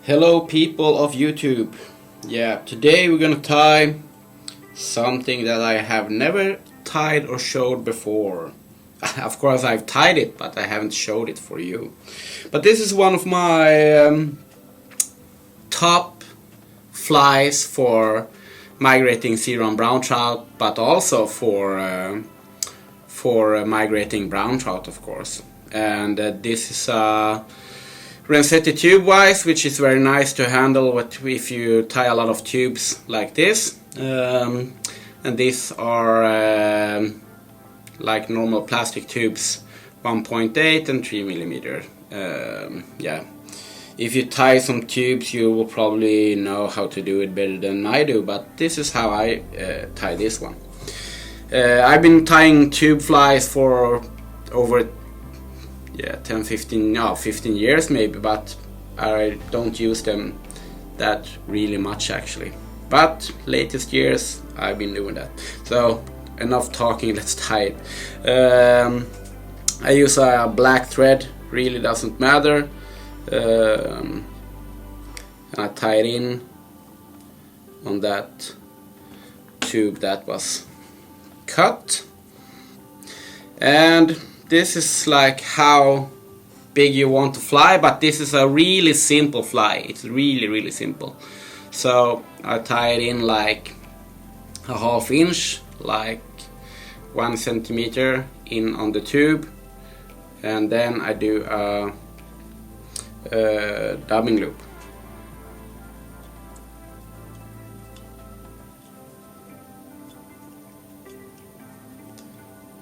Hello people of YouTube. Yeah, today we're gonna tie something that I have never tied or showed before. Of course I've tied it, but I haven't showed it for you. But this is one of my top flies for migrating Sea Run Brown Trout, but also for migrating brown trout, of course. And this is a RENZETTI tube Vise, which is very nice to handle if you tie a lot of tubes like this. And these are like normal plastic tubes, 1.8 and 3 millimeter. Yeah, if you tie some tubes, you will probably know how to do it better than I do, but this is how I tie this one. I've been tying tube flies for over 15 years maybe, but I don't use them that really much actually. But latest years I've been doing that. So enough talking, let's tie it. I use a black thread, really doesn't matter. And I tie it in on that tube that was cut. And this is like how big you want to fly, but this is a really simple fly. It's really simple. So I tie it in like a half inch, like 1 centimeter in on the tube, and then I do a dubbing loop.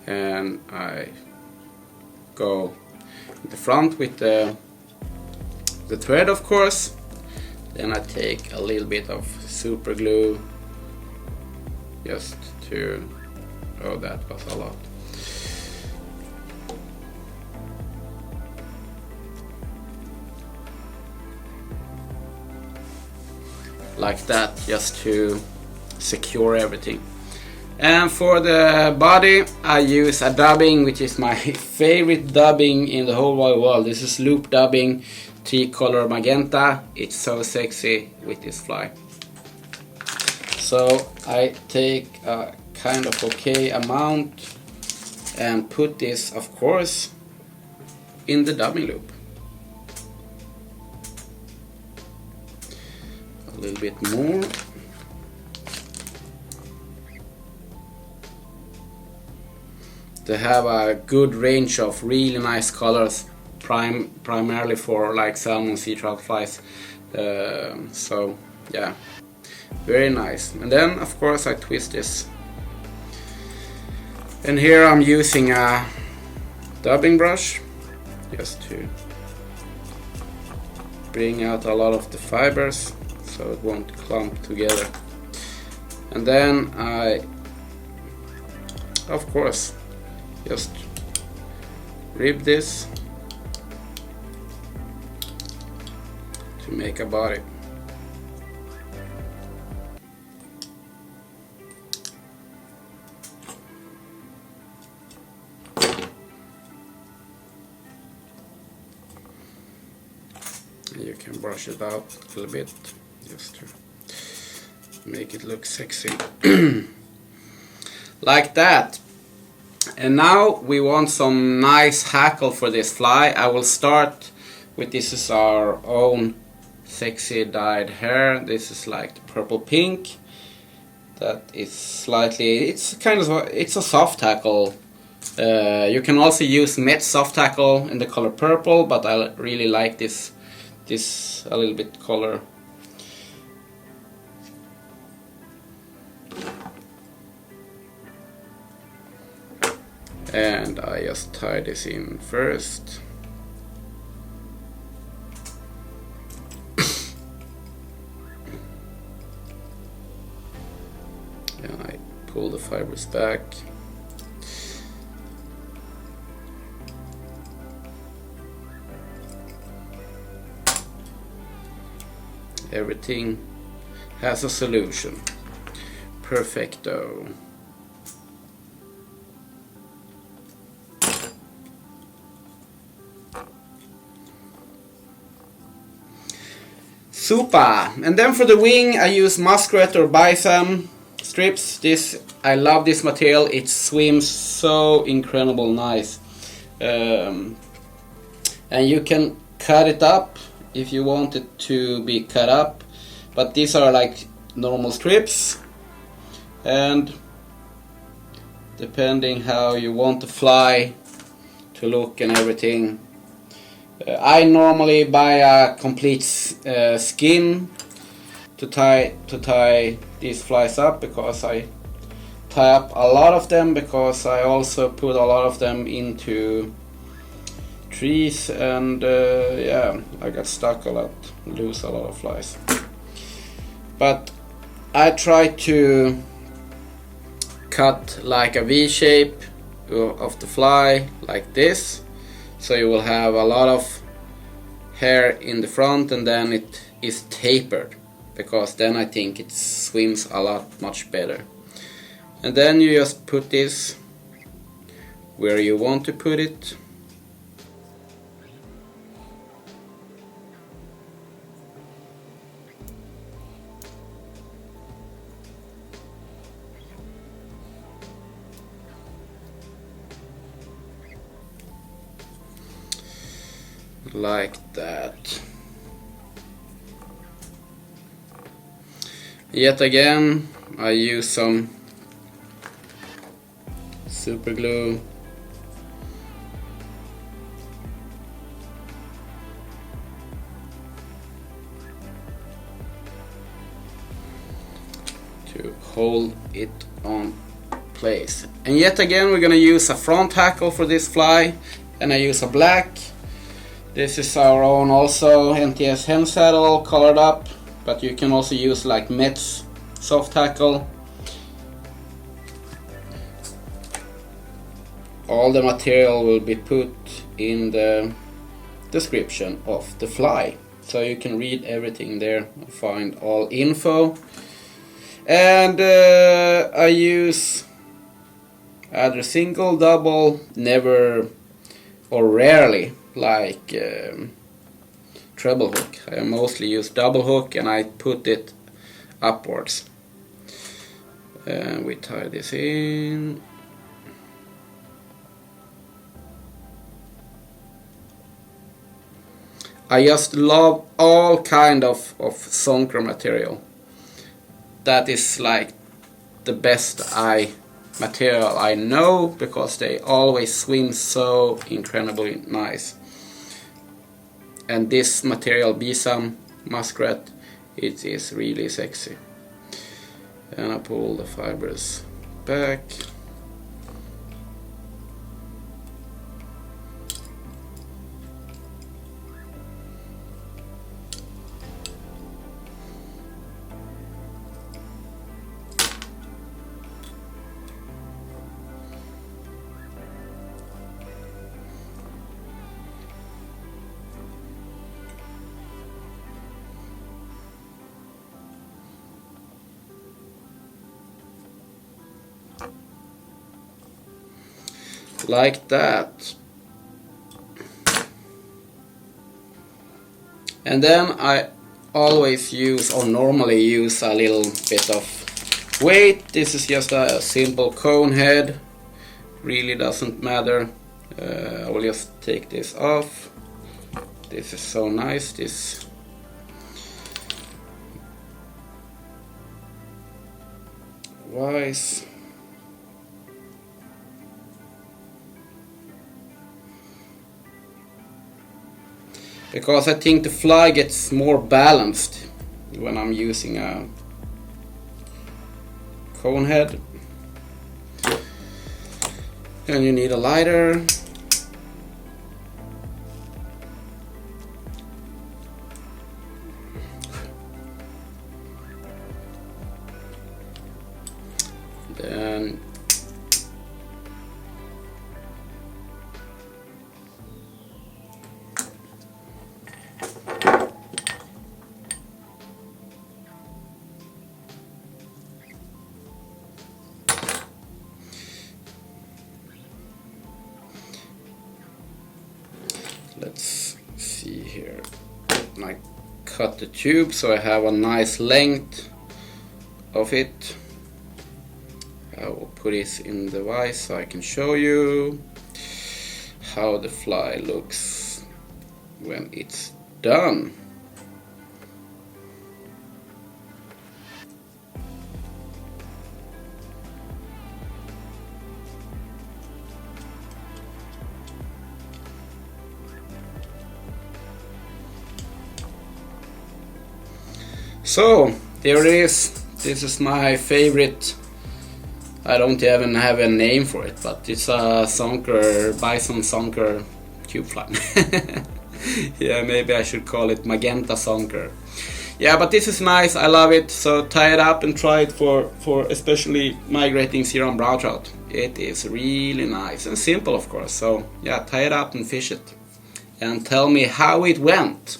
And I go in the front with the thread, of course. Then I take a little bit of super glue just to, oh, that was a lot. Like that, just to secure everything. And for the body I use a dubbing, which is my favorite dubbing in the whole wide world. This is loop dubbing, Tricolor Magenta. It's so sexy with this fly. So I take a kind of okay amount and put this, of course, in the dubbing loop. A little bit more. They have a good range of really nice colors, primarily for like salmon sea trout flies. So yeah, very nice. And then of course I twist this. And here I'm using a dubbing brush just to bring out a lot of the fibers so it won't clump together. And then I, of course, just rib this to make a body. And you can brush it out a little bit just to make it look sexy. Like that. And now we want some nice hackle for this fly. I will start with, this is our own sexy dyed hair. This is like the purple pink. That is slightly, it's kind of it's a soft hackle. You can also use matte soft hackle in the color purple, but I really like this a little bit color. And I just tie this in first. And I pull the fibers back. Everything has a solution. Perfecto. Super! And then for the wing I use Muskrat or Bisam strips. I love this material, it swims so incredible nice. And you can cut it up if you want it to be cut up, but these are like normal strips, and depending how you want the fly to look and everything. I normally buy a complete skin to tie these flies up, because I tie up a lot of them, because I also put a lot of them into trees, and yeah, I got stuck a lot, lose a lot of flies. But I try to cut like a V shape of the fly like this, so you will have a lot of hair in the front, and then it is tapered, because then I think it swims a lot much better. And then you just put this where you want to put it. Like that. Yet again, I use some super glue. To hold it on place. And yet again, we're gonna use a front hackle for this fly, and I use a black. This is our own also NTS hen saddle colored up, but you can also use like Met's soft hackle. All the material will be put in the description of the fly, so you can read everything there and find all info. And I use either single, double, never or rarely like treble hook. I mostly use double hook, and I put it upwards. And we tie this in. I just love all kind of Zonker material. That is like the best material I know, because they always swim so incredibly nice. And this material, Bisam, Muskrat, it is really sexy. And I pull the fibers back. Like that. And then I always use, or normally use, a little bit of weight. This is just a simple Conehead, really doesn't matter. I will just take this off. This is so nice, this Vise. Because I think the fly gets more balanced when I'm using a Conehead. And you need a lighter. Then let's see here. My cut the tube so I have a nice length of it. I will put this in the vise so I can show you how the fly looks when it's done. So there it is. This is my favorite. I don't even have a name for it, but it's a Zonker, Bisam Zonker tube fly. Yeah, maybe I should call it Magenta Zonker. Yeah, but this is nice. I love it. So tie it up and try it for especially migrating Sea Run Brown Trout. It is really nice and simple, of course. So yeah, tie it up and fish it, and tell me how it went.